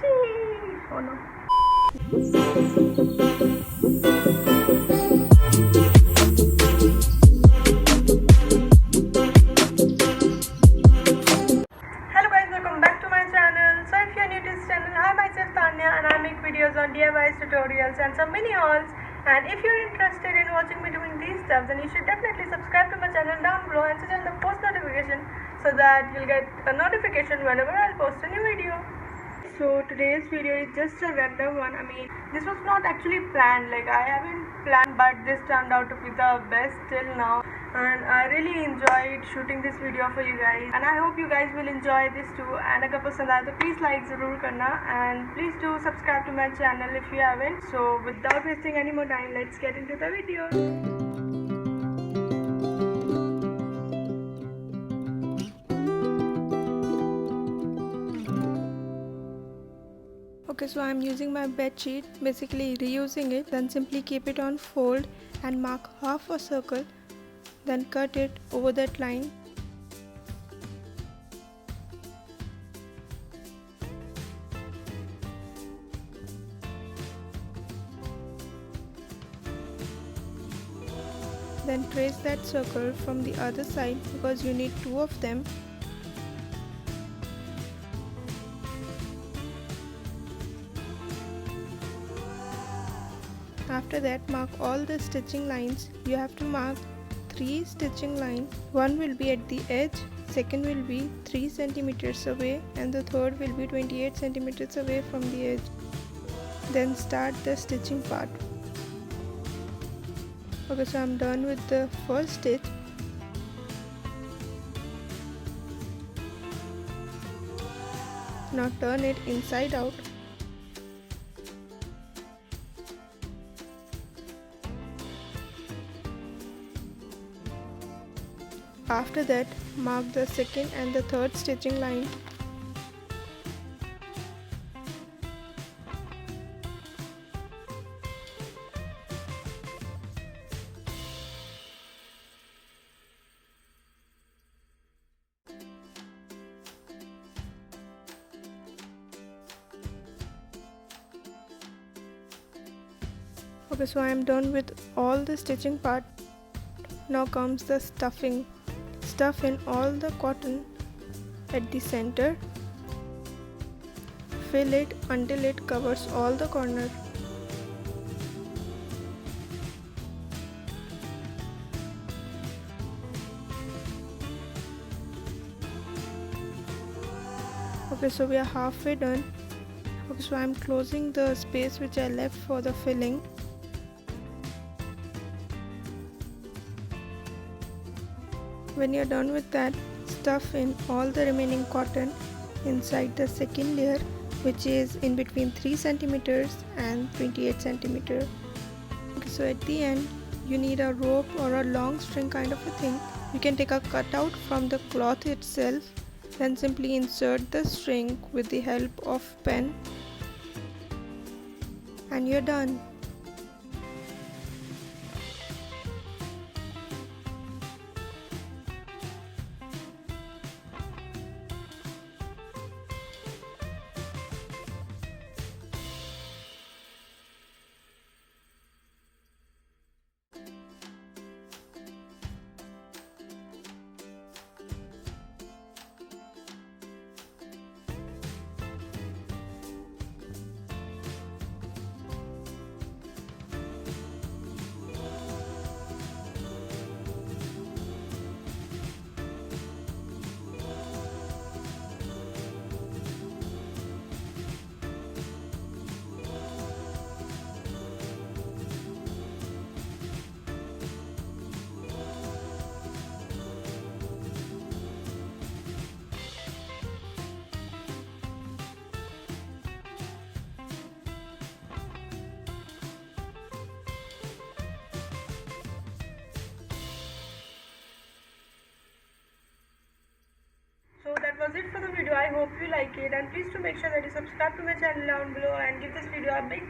Oh no. Hello guys, welcome back to my channel. So if you're new to this channel, hi, myself Tanya, and I make videos on DIYs, tutorials and some mini hauls. And if you're interested in watching me doing these stuff, then you should definitely subscribe to my channel down below and switch on the post notification so that you'll get a notification whenever I'll post a new video. So today's video is just a random one. I mean, this was not actually planned, like I haven't planned, but this turned out to be the best till now, and I really enjoyed shooting this video for you guys, and I hope you guys will enjoy this too. And अगर पसंद आए तो please like ज़रूर करना, and please do subscribe to my channel if you haven't. So without wasting any more time, let's get into the video. Okay, so I'm using my bed sheet, basically reusing it, then simply keep it on fold and mark half a circle, then cut it over that line. Then trace that circle from the other side because you need two of them. After that, mark all the stitching lines. You have to mark 3 stitching lines. One will be at the edge, second will be 3 centimeters away, and the third will be 28 centimeters away from the edge. Then start the stitching part. Okay, so I'm done with the first stitch. Now turn it inside out. After that, mark the second and the third stitching line. Okay, so I am done with all the stitching part. Now comes the stuffing. Stuff in all the cotton at the center. Fill it until it covers all the corners. Okay, so we are halfway done. Okay, so I am closing the space which I left for the filling. When you are done with that, stuff in all the remaining cotton inside the second layer, which is in between 3 centimeters and 28 centimeters. Okay, so at the end, you need a rope or a long string kind of a thing. You can take a cutout from the cloth itself, then simply insert the string with the help of pen, and you're done. it for the video. I hope you like it, and please to make sure that you subscribe to my channel down below and give this video a big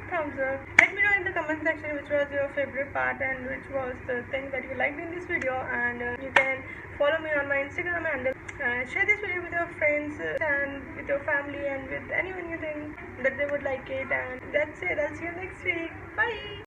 thumbs up. Let me know in the comment section which was your favorite part and which was the thing that you liked in this video, and you can follow me on my Instagram handle and share this video with your friends and with your family and with anyone you think that they would like it. And that's it. I'll see you next week. Bye.